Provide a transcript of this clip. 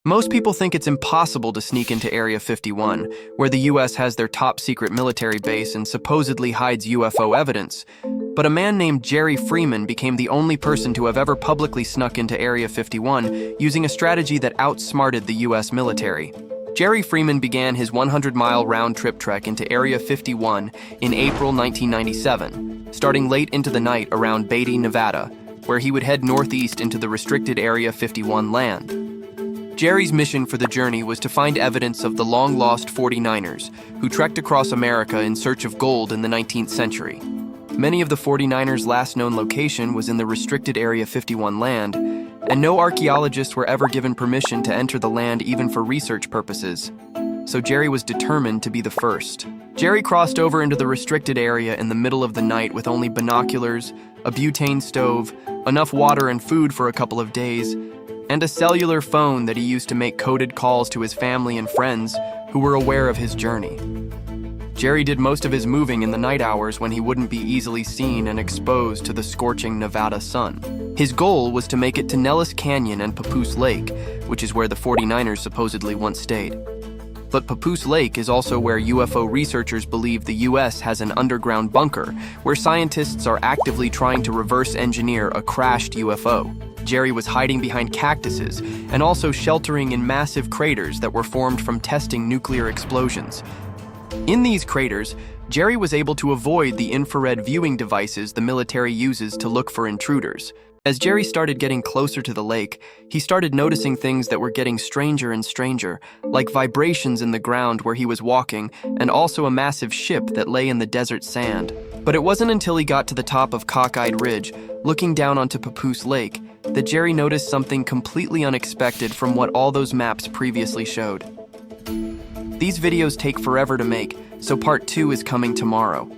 Most people think it's impossible to sneak into Area 51, where the US has their top-secret military base and supposedly hides UFO evidence. But a man named Jerry Freeman became the only person to have ever publicly snuck into Area 51 using a strategy that outsmarted the US military. Jerry Freeman began his 100-mile round-trip trek into Area 51 in April 1997, starting late into the night around Beatty, Nevada, where he would head northeast into the restricted Area 51 land. Jerry's mission for the journey was to find evidence of the long-lost 49ers, who trekked across America in search of gold in the 19th century. Many of the 49ers' last known location was in the restricted Area 51 land, and no archaeologists were ever given permission to enter the land even for research purposes. So Jerry was determined to be the first. Jerry crossed over into the restricted area in the middle of the night with only binoculars, a butane stove, enough water and food for a couple of days, and a cellular phone that he used to make coded calls to his family and friends who were aware of his journey. Jerry did most of his moving in the night hours when he wouldn't be easily seen and exposed to the scorching Nevada sun. His goal was to make it to Nellis Canyon and Papoose Lake, which is where the 49ers supposedly once stayed. But Papoose Lake is also where UFO researchers believe the US has an underground bunker, where scientists are actively trying to reverse engineer a crashed UFO. Jerry was hiding behind cactuses and also sheltering in massive craters that were formed from testing nuclear explosions. In these craters, Jerry was able to avoid the infrared viewing devices the military uses to look for intruders. As Jerry started getting closer to the lake, he started noticing things that were getting stranger and stranger, like vibrations in the ground where he was walking, and also a massive ship that lay in the desert sand. But it wasn't until he got to the top of Cockeyed Ridge, looking down onto Papoose Lake, that Jerry noticed something completely unexpected from what all those maps previously showed. These videos take forever to make, so part 2 is coming tomorrow.